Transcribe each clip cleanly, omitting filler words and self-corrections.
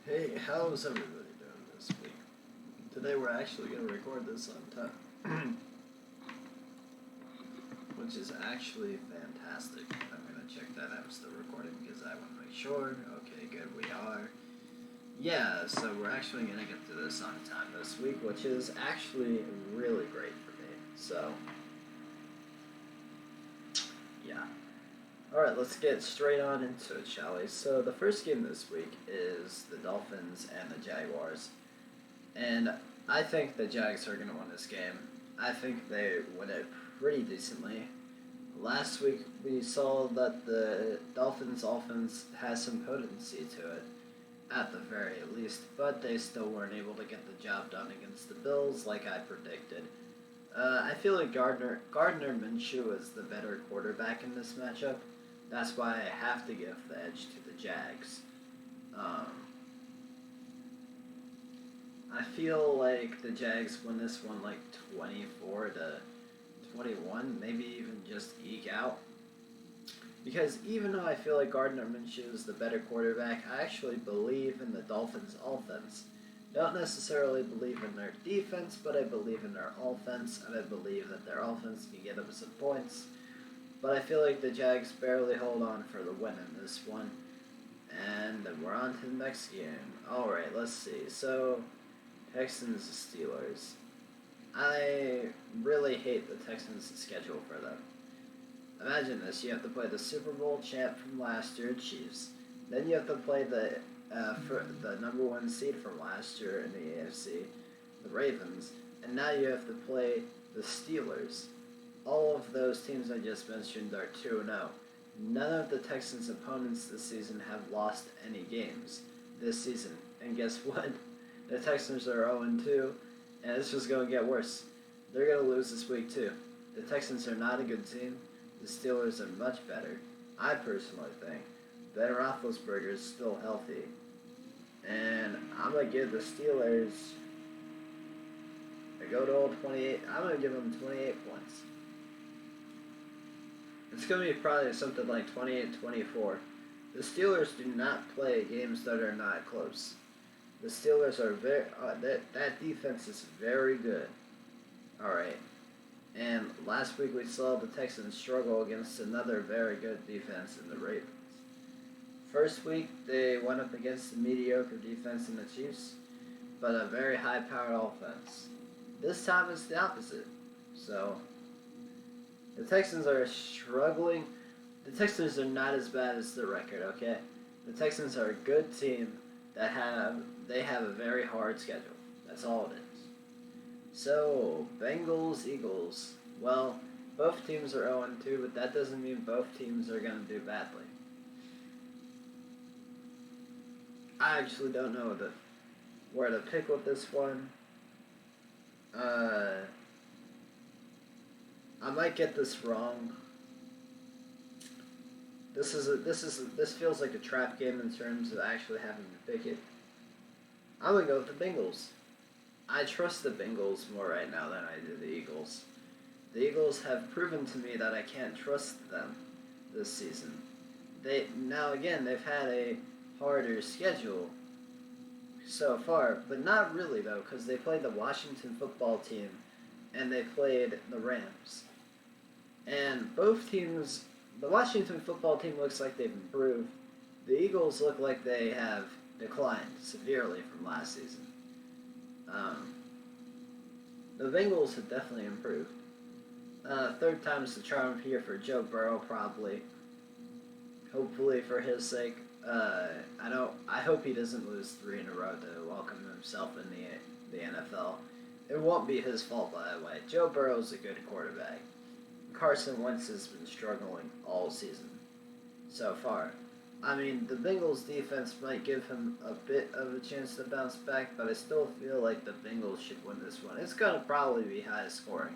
Hey, how's everybody doing this week? Today we're actually going to record this on time, which is actually fantastic. I'm going to check that I'm still recording because I want to make sure. Okay, good, we are. Yeah, so we're actually going to get through this on time this week, which is actually really great for me. So, yeah. Alright, let's get straight on into it, shall we? So, the first game this week is the Dolphins and the Jaguars. And I think the Jags are going to win this game. I think they win it pretty decently. Last week we saw that the Dolphins' offense has some potency to it, at the very least, but they still weren't able to get the job done against the Bills like I predicted. I feel like Gardner Minshew is the better quarterback in this matchup. That's why I have to give the edge to the Jags. I feel like the Jags win this one like 24-21, maybe even just eke out. Because even though I feel like Gardner Minshew is the better quarterback, I actually believe in the Dolphins' offense. Don't necessarily believe in their defense, but I believe in their offense, and I believe that their offense can get them some points. But I feel like the Jags barely hold on for the win in this one. And then we're on to the next game. Alright, let's see. So, Texans Steelers. I really hate the Texans' schedule for them. Imagine this: you have to play the Super Bowl champ from last year, Chiefs. Then you have to play the number one seed from last year in the AFC, the Ravens, and now you have to play the Steelers. All of those teams I just mentioned are 2-0. None of the Texans' opponents this season have lost any games this season. And guess what? The Texans are 0-2, and it's just going to get worse. They're going to lose this week too. The Texans are not a good team. The Steelers are much better. I personally think Ben Roethlisberger is still healthy. And I'm going to give the Steelers a good old 28. I'm going to give them 28 points. It's going to be probably something like 28-24. The Steelers do not play games that are not close. The Steelers are very that defense is very good. All right. And last week we saw the Texans struggle against another very good defense in the Ravens. First week they went up against the mediocre defense in the Chiefs, but a very high-powered offense. This time it's the opposite. So the Texans are struggling. The Texans are not as bad as the record, okay? The Texans are a good team that have a very hard schedule. That's all it is. So, Bengals, Eagles. Well, both teams are 0-2, but that doesn't mean both teams are going to do badly. I actually don't know where to pick with this one. I might get this wrong. This feels like a trap game in terms of actually having to pick it. I'm gonna go with the Bengals. I trust the Bengals more right now than I do the Eagles. The Eagles have proven to me that I can't trust them this season. They've had a harder schedule so far, but not really though, because they played the Washington football team and they played the Rams. And both teams, the Washington football team looks like they've improved. The Eagles look like they have declined severely from last season. The Bengals have definitely improved. Third time's the charm here for Joe Burrow, probably. Hopefully, for his sake. I hope he doesn't lose 3 in a row to welcome himself in the NFL. It won't be his fault, by the way. Joe Burrow's a good quarterback. Carson Wentz has been struggling all season so far. I mean, the Bengals' defense might give him a bit of a chance to bounce back, but I still feel like the Bengals should win this one. It's going to probably be high scoring,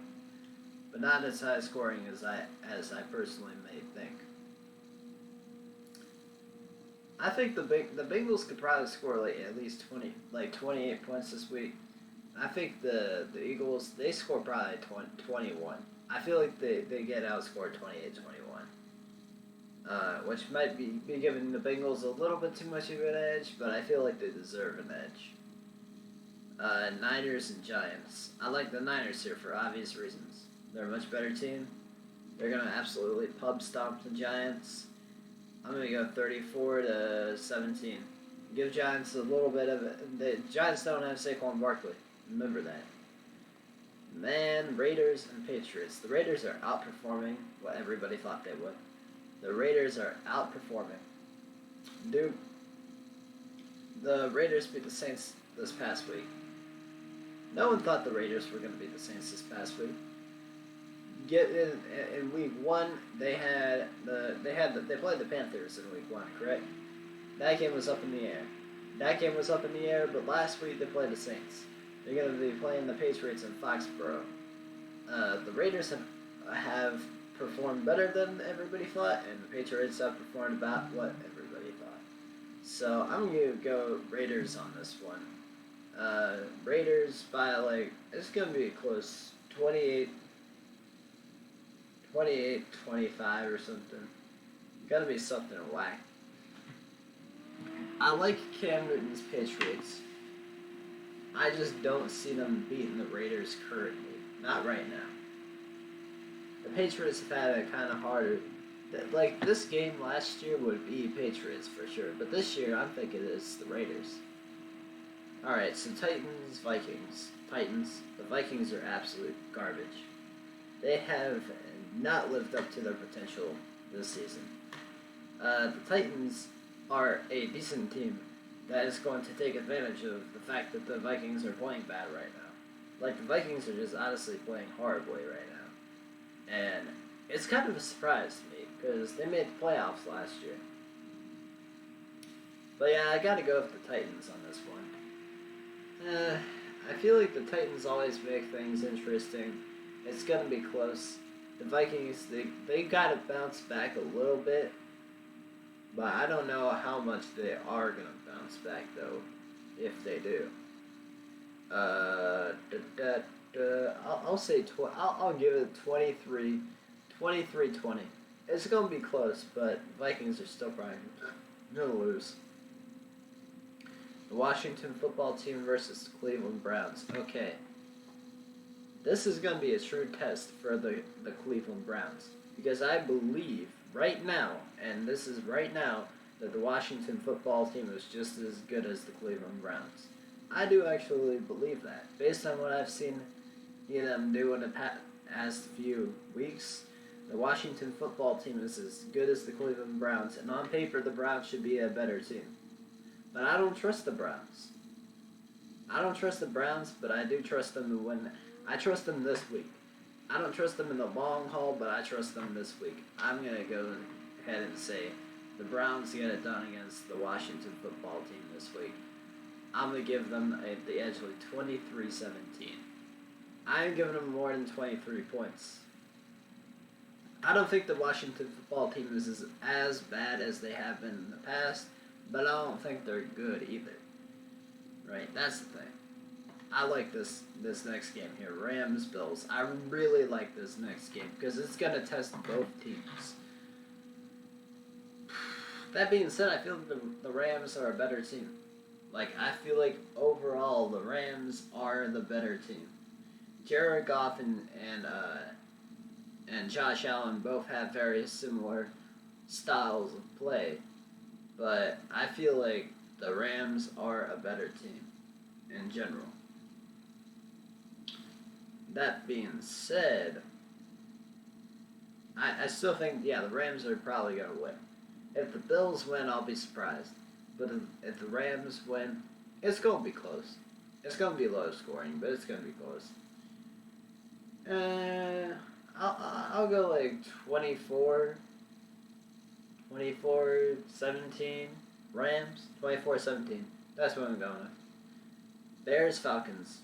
but not as high scoring as I personally may think. I think the Bengals could probably score like at least 28 points this week. I think the Eagles, they score probably 21. I feel like they get outscored 28-21. which might be giving the Bengals a little bit too much of an edge, but I feel like they deserve an edge. Niners and Giants. I like the Niners here for obvious reasons. They're a much better team. They're going to absolutely pub stomp the Giants. I'm going to go 34-17. Give Giants a little bit of it. The Giants don't have Saquon Barkley. Remember that. Man, Raiders and Patriots. The Raiders are outperforming what everybody thought they would. The Raiders are outperforming. Dude, the Raiders beat the Saints this past week. No one thought the Raiders were going to beat the Saints this past week. In week 1, they played the Panthers in week 1, correct? That game was up in the air. But last week they played the Saints. They're going to be playing the Patriots in Foxborough. The Raiders have performed better than everybody thought, and the Patriots have performed about what everybody thought. So I'm going to go Raiders on this one. Raiders by it's going to be close, 28-25 or something. Gotta be something whack. I like Cam Newton's Patriots. I just don't see them beating the Raiders currently. Not right now. The Patriots have had it kind of harder. This game last year would be Patriots for sure, but this year I'm thinking it's the Raiders. Alright, so Titans, Vikings. Titans. The Vikings are absolute garbage. They have not lived up to their potential this season. The Titans are a decent team that is going to take advantage of the fact that the Vikings are playing bad right now. The Vikings are just honestly playing horribly right now. And it's kind of a surprise to me, because they made the playoffs last year. But yeah, I gotta go with the Titans on this one. I feel like the Titans always make things interesting. It's gonna be close. The Vikings, they gotta bounce back a little bit, but I don't know how much they are gonna bounce back though, if they do. I'll say I'll give it 23-20. It's gonna be close, but Vikings are still probably gonna lose. The Washington football team versus the Cleveland Browns. Okay. This is going to be a true test for the Cleveland Browns. Because I believe right now, and this is right now, that the Washington football team is just as good as the Cleveland Browns. I do actually believe that. Based on what I've seen them do in the past few weeks, the Washington football team is as good as the Cleveland Browns. And on paper, the Browns should be a better team. But I don't trust the Browns. But I do trust them to win. I trust them this week. I don't trust them in the long haul, but I trust them this week. I'm going to go ahead and say the Browns get it done against the Washington football team this week. I'm going to give them the edge with 23-17. I'm giving them more than 23 points. I don't think the Washington football team is as bad as they have been in the past, but I don't think they're good either. Right? That's the thing. I like this next game here. Rams, Bills. I really like this next game because it's going to test both teams. That being said, I feel like the Rams are a better team. I feel like overall the Rams are the better team. Jared Goff and Josh Allen both have very similar styles of play, but I feel like the Rams are a better team in general. That being said, I still think, the Rams are probably going to win. If the Bills win, I'll be surprised. But if the Rams win, it's going to be close. It's going to be low scoring, but it's going to be close. I'll go 24-17. Rams, 24-17. That's what I'm going with. Bears, Falcons.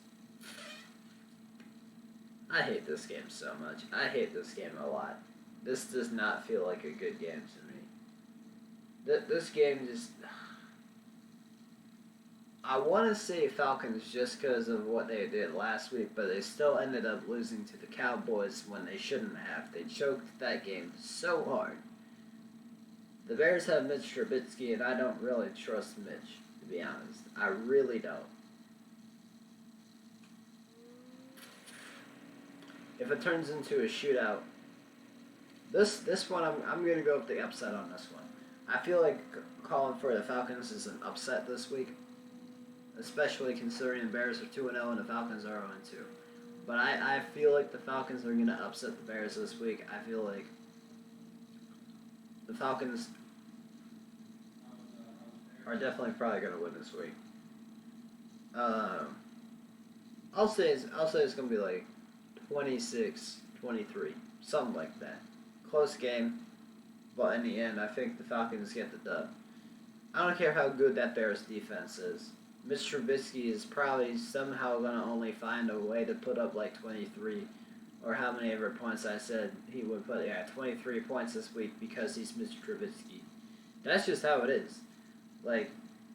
I hate this game so much. I hate this game a lot. This does not feel like a good game to me. This game just... I want to say Falcons just because of what they did last week, but they still ended up losing to the Cowboys when they shouldn't have. They choked that game so hard. The Bears have Mitch Trubisky, and I don't really trust Mitch, to be honest. I really don't. If it turns into a shootout, this one I'm gonna go with the upset on this one. I feel like calling for the Falcons is an upset this week, especially considering the Bears are 2-0 and the Falcons are 0-2. But I feel like the Falcons are gonna upset the Bears this week. I feel like the Falcons are definitely probably gonna win this week. I'll say it's gonna be like 26-23, something like that. Close game, but in the end, I think the Falcons get the dub. I don't care how good that Bears defense is. Mitch Trubisky is probably somehow gonna only find a way to put up like 23, or how many ever points I said he would put. Yeah, 23 points this week because he's Mitch Trubisky. That's just how it is. Like,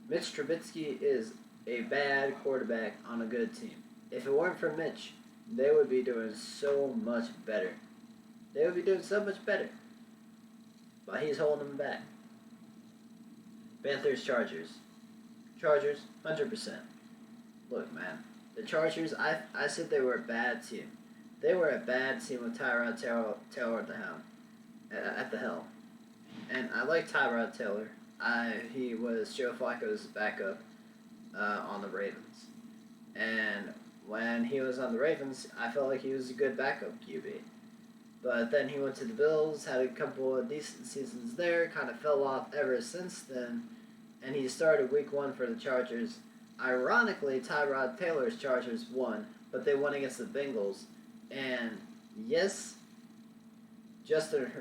Mitch Trubisky is a bad quarterback on a good team. If it weren't for Mitch, they would be doing so much better. They would be doing so much better. But he's holding them back. Panthers, Chargers. Chargers, 100%. Look, man. The Chargers, I said they were a bad team. They were a bad team with Tyrod Taylor at the helm. And I like Tyrod Taylor. He was Joe Flacco's backup on the Ravens. And when he was on the Ravens, I felt like he was a good backup QB. But then he went to the Bills, had a couple of decent seasons there, kind of fell off ever since then, and he started week 1 for the Chargers. Ironically, Tyrod Taylor's Chargers won, but they won against the Bengals. And yes, Justin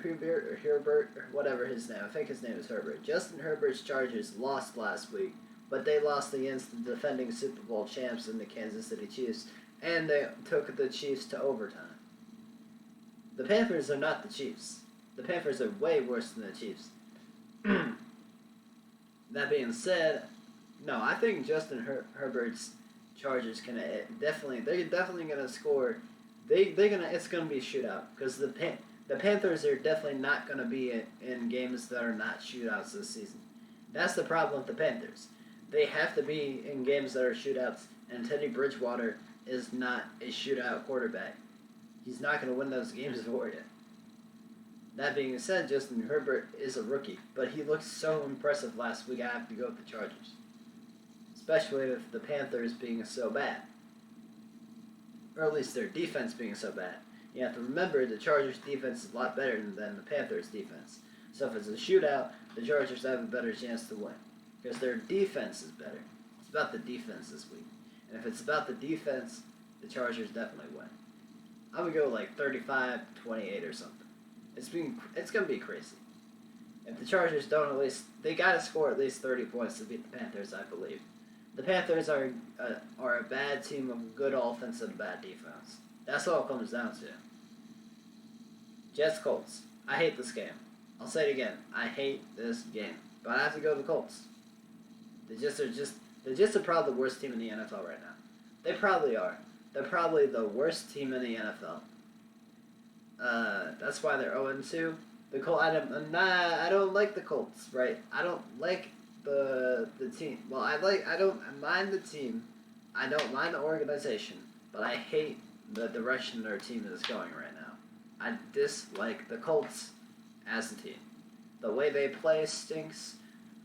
Herbert, or whatever his name, I think his name is Herbert. Justin Herbert's Chargers lost last week, but they lost against the defending Super Bowl champs in the Kansas City Chiefs, and they took the Chiefs to overtime. The Panthers are not the Chiefs. The Panthers are way worse than the Chiefs. That being said, no, I think Justin Herbert's Chargers they're definitely gonna score. It's gonna be a shootout because the Panthers are definitely not gonna be in games that are not shootouts this season. That's the problem with the Panthers. They have to be in games that are shootouts, and Teddy Bridgewater is not a shootout quarterback. He's not going to win those games for you. That being said, Justin Herbert is a rookie, but he looked so impressive last week. I have to go with the Chargers, especially with the Panthers being so bad, or at least their defense being so bad. You have to remember the Chargers' defense is a lot better than the Panthers' defense. So if it's a shootout, the Chargers have a better chance to win because their defense is better. It's about the defense this week, and if it's about the defense, the Chargers definitely win. I'm going to go like 35-28 or something. It's going to be crazy. If the Chargers don't they got to score at least 30 points to beat the Panthers, I believe. The Panthers are a bad team of good offense and bad defense. That's all it comes down to. Jets Colts. I hate this game. I'll say it again. I hate this game. But I have to go to the Colts. The Jets are probably the worst team in the NFL right now. They probably are. They're probably the worst team in the NFL. That's why they're 0-2. The Colts. I don't like the Colts, right? I don't like the team. Well, I don't mind the team. I don't mind the organization, but I hate the direction their team is going right now. I dislike the Colts as a team. The way they play stinks.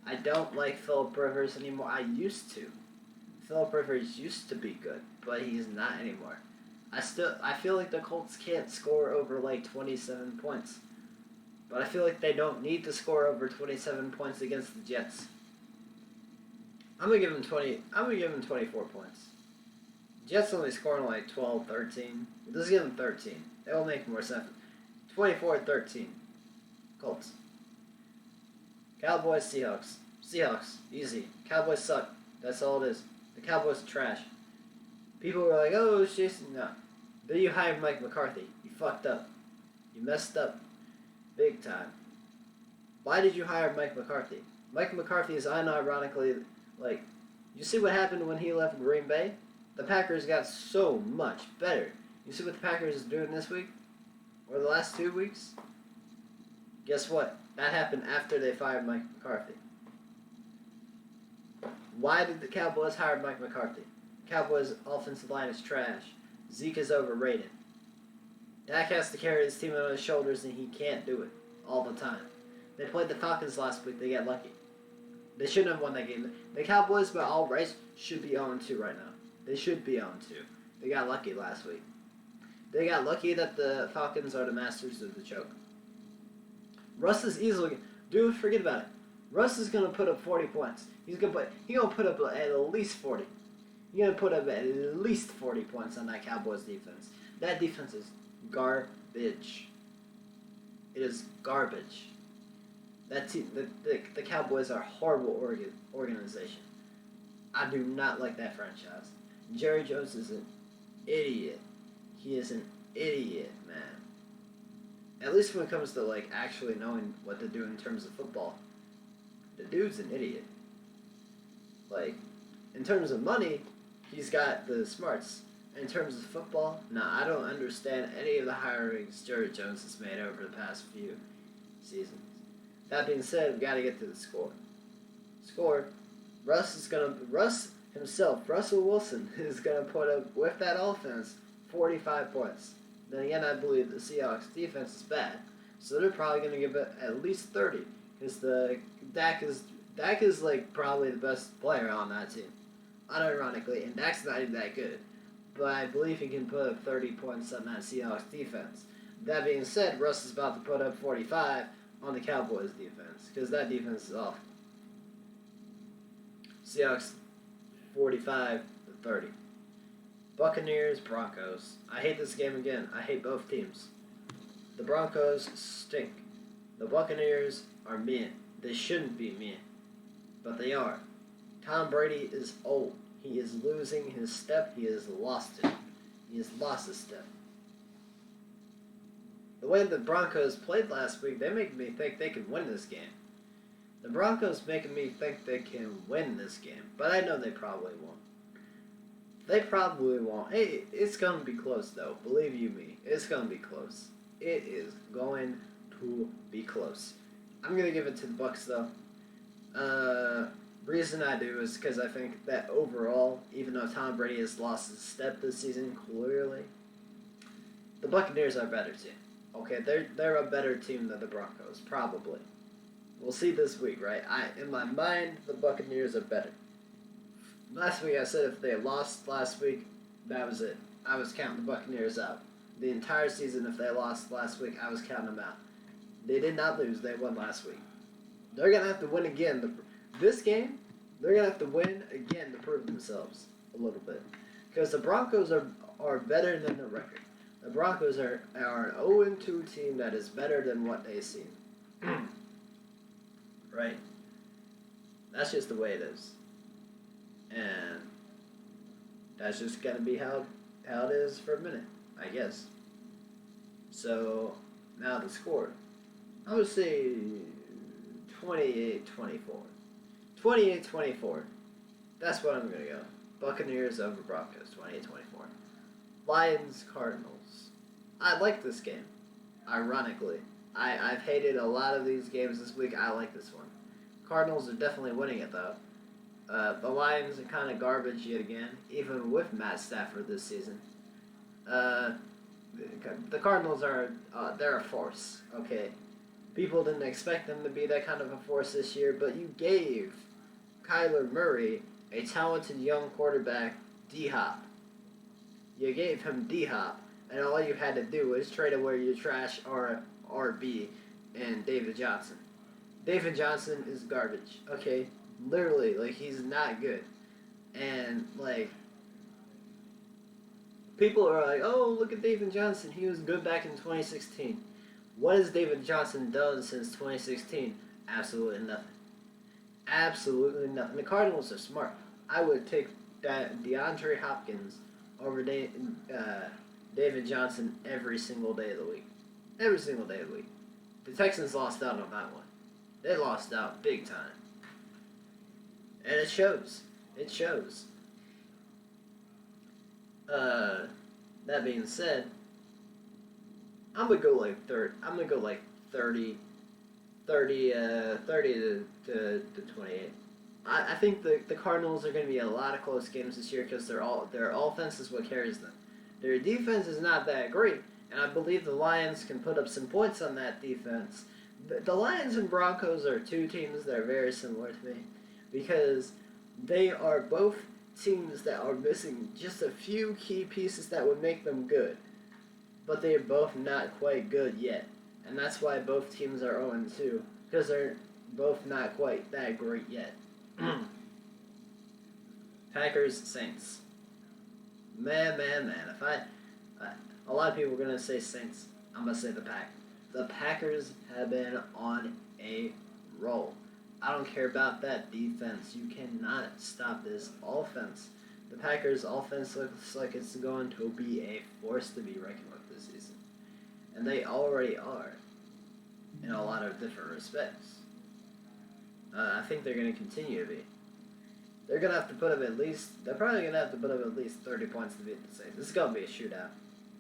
I don't like Phillip Rivers anymore. I used to. Phillip Rivers used to be good, but he's not anymore. I feel like the Colts can't score over like 27 points. But I feel like they don't need to score over 27 points against the Jets. I'm gonna give them 24 points. Jets only scoring like 12, 13. Let's give them 13. That will make more sense. 24-13. Colts. Cowboys, Seahawks. Seahawks, easy. Cowboys suck. That's all it is. The Cowboys are trash. People were like, oh, it's Jason. No. Then you hired Mike McCarthy. You fucked up. You messed up. Big time. Why did you hire Mike McCarthy? Mike McCarthy is unironically, like, you see what happened when he left Green Bay? The Packers got so much better. You see what the Packers is doing this week? Or the last 2 weeks? Guess what? That happened after they fired Mike McCarthy. Why did the Cowboys hire Mike McCarthy? Cowboys' offensive line is trash. Zeke is overrated. Dak has to carry his team on his shoulders, and he can't do it all the time. They played the Falcons last week. They got lucky. They shouldn't have won that game. The Cowboys, by all rights, should be 0-2 right now. They should be 0-2. They got lucky last week. They got lucky that the Falcons are the masters of the choke. Russ is easily... Dude, forget about it. Russ is going to put up 40 points. He's going to put up at least 40. He's going to put up at least 40 points on that Cowboys defense. That defense is garbage. It is garbage. That team, the Cowboys are a horrible organization. I do not like that franchise. Jerry Jones is an idiot. He is an idiot, man. At least when it comes to like actually knowing what to do in terms of football, the dude's an idiot. Like, in terms of money, he's got the smarts. In terms of football, I don't understand any of the hirings Jerry Jones has made over the past few seasons. That being said, we got to get to the score. Russell Wilson is gonna put up with that offense 45 points. Then again, I believe the Seahawks defense is bad, so they're probably gonna give it at least 30. Because Dak is like probably the best player on that team, unironically, and Dak's not even that good. But I believe he can put up 30 points on that Seahawks defense. That being said, Russ is about to put up 45 on the Cowboys defense, because that defense is awful. Seahawks 45-30. Buccaneers, Broncos. I hate this game again. I hate both teams. The Broncos stink. The Buccaneers are meh. They shouldn't be meh, but they are. Tom Brady is old. He is losing his step. He has lost it. He has lost his step. The way the Broncos played last week, they make me think they can win this game. The Broncos making me think they can win this game, but I know they probably won't. They probably won't. Hey, it's going to be close, though. Believe you me, it's going to be close. It is going to be close. I'm going to give it to the Bucs, though. Reason I do is because I think that overall, even though Tom Brady has lost his step this season, clearly, the Buccaneers are a better team. Okay, they're a better team than the Broncos, probably. We'll see this week, right? In my mind, the Buccaneers are better. Last week I said if they lost last week, that was it. I was counting the Buccaneers out. The entire season, if they lost last week, I was counting them out. They did not lose. They won last week. They're going to have to win again. This game, they're going to have to win again to prove themselves a little bit. Because the Broncos are better than the record. The Broncos are an 0-2 team that is better than what they seem. Right? That's just the way it is. And that's just going to be how it is for a minute, I guess. So, now the score. I would say 28-24. 28-24. That's what I'm going to go. Buccaneers over Broncos, 28-24. Lions, Cardinals. I like this game, ironically. I've hated a lot of these games this week. I like this one. Cardinals are definitely winning it, though. The Lions are kind of garbage yet again, even with Matt Stafford this season. The Cardinals they're a force, okay? People didn't expect them to be that kind of a force this year, but you gave Kyler Murray, a talented young quarterback, D-Hop. You gave him D-Hop, and all you had to do was trade away your trash RB and David Johnson. David Johnson is garbage, okay? Literally, like, he's not good. And, like, people are like, oh, look at David Johnson. He was good back in 2016. What has David Johnson done since 2016? Absolutely nothing. Absolutely nothing. The Cardinals are smart. I would take DeAndre Hopkins over David Johnson every single day of the week. Every single day of the week. The Texans lost out on that one. They lost out big time. And it shows. It shows. That being said, I'm gonna go like 30. 30 to 28. I think the Cardinals are going to be a lot of close games this year because their offense is what carries them. Their defense is not that great, and I believe the Lions can put up some points on that defense. The Lions and Broncos are two teams that are very similar to me because they are both teams that are missing just a few key pieces that would make them good, but they are both not quite good yet, and that's why both teams are 0-2 because they're both not quite that great yet. Packers, Saints. Man. If a lot of people are gonna say Saints, I'm gonna say the Pack. The Packers have been on a roll. I don't care about that defense. You cannot stop this offense. The Packers' offense looks like it's going to be a force to be reckoned with this season, and they already are in a lot of different respects. I think they're going to continue to be. They're going to have to put up they're probably going to have to put up at least 30 points to beat the Saints. This is going to be a shootout.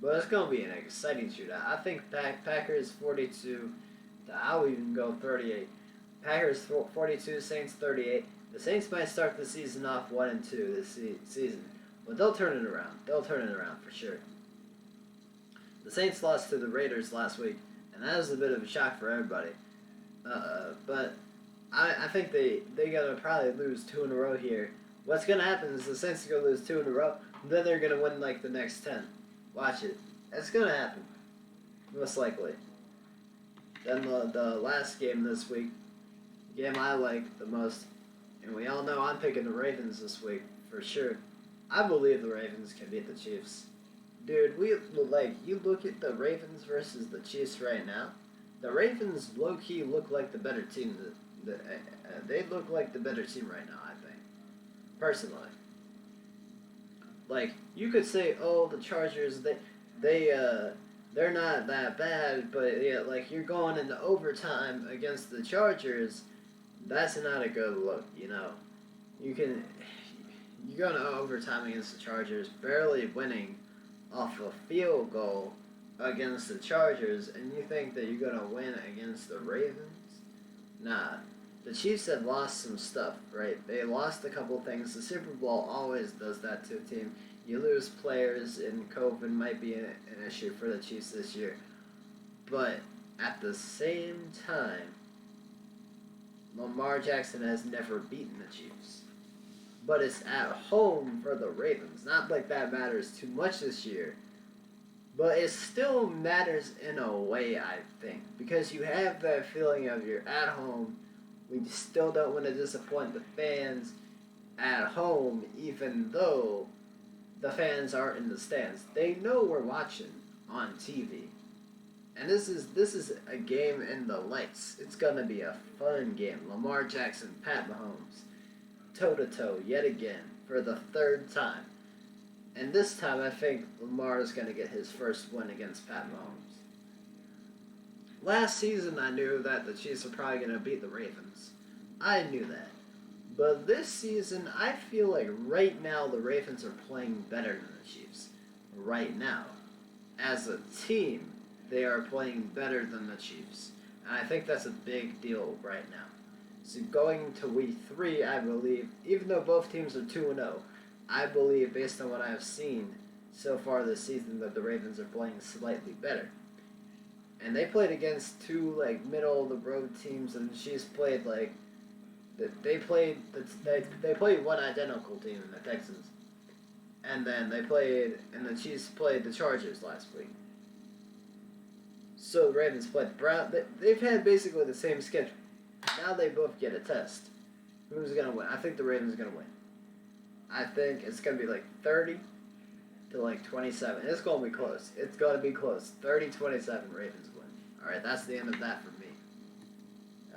But it's going to be an exciting shootout. I think Packers 42, I'll even go 38. Packers 42, Saints 38. The Saints might start the season off 1-2 this season. But they'll turn it around. They'll turn it around for sure. The Saints lost to the Raiders last week, and that was a bit of a shock for everybody. But I think they're going to probably lose 2 in a row here. What's going to happen is the Saints are going to lose 2 in a row, then they're going to win like the next 10. Watch it. It's going to happen. Most likely. Then the last game this week, the game I like the most, and we all know I'm picking the Ravens this week, for sure. I believe the Ravens can beat the Chiefs. Dude, you look at the Ravens versus the Chiefs right now, the Ravens low-key look like the better team. They look like the better team right now, I think. Personally. Like, you could say, oh, the Chargers, they're not that bad, but yeah, like, you're going into overtime against the Chargers, that's not a good look, you know. You're going to overtime against the Chargers, barely winning off a field goal against the Chargers, and you think that you're going to win against the Ravens? Nah. The Chiefs have lost some stuff, right? They lost a couple things. The Super Bowl always does that to a team. You lose players, and COVID might be an issue for the Chiefs this year. But at the same time, Lamar Jackson has never beaten the Chiefs. But it's at home for the Ravens. Not like that matters too much this year. But it still matters in a way, I think. Because you have that feeling of you're at home. We still don't want to disappoint the fans at home, even though the fans aren't in the stands. They know we're watching on TV. And this is a game in the lights. It's going to be a fun game. Lamar Jackson, Pat Mahomes, toe-to-toe yet again for the 3rd time. And this time I think Lamar is going to get his first win against Pat Mahomes. Last season I knew that the Chiefs were probably going to beat the Ravens. I knew that. But this season, I feel like right now the Ravens are playing better than the Chiefs. Right now. As a team, they are playing better than the Chiefs. And I think that's a big deal right now. So going to week 3, I believe, even though both teams are 2-0, I believe based on what I have seen so far this season that the Ravens are playing slightly better. And they played against 2 middle of the road teams, and the Chiefs played they played one identical team in the Texans, and then the Chiefs played the Chargers last week. So the Ravens played the Browns. They've had basically the same schedule. Now they both get a test. Who's gonna win? I think the Ravens are gonna win. I think it's gonna be 30 to 27. It's gonna be close. It's gonna be close. 30-27 Ravens win. Alright, that's the end of that for me.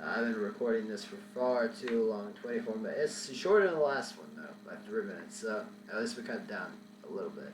I've been recording this for far too long, 24 minutes. It's shorter than the last one though, by 3 minutes, so at least we cut it down a little bit.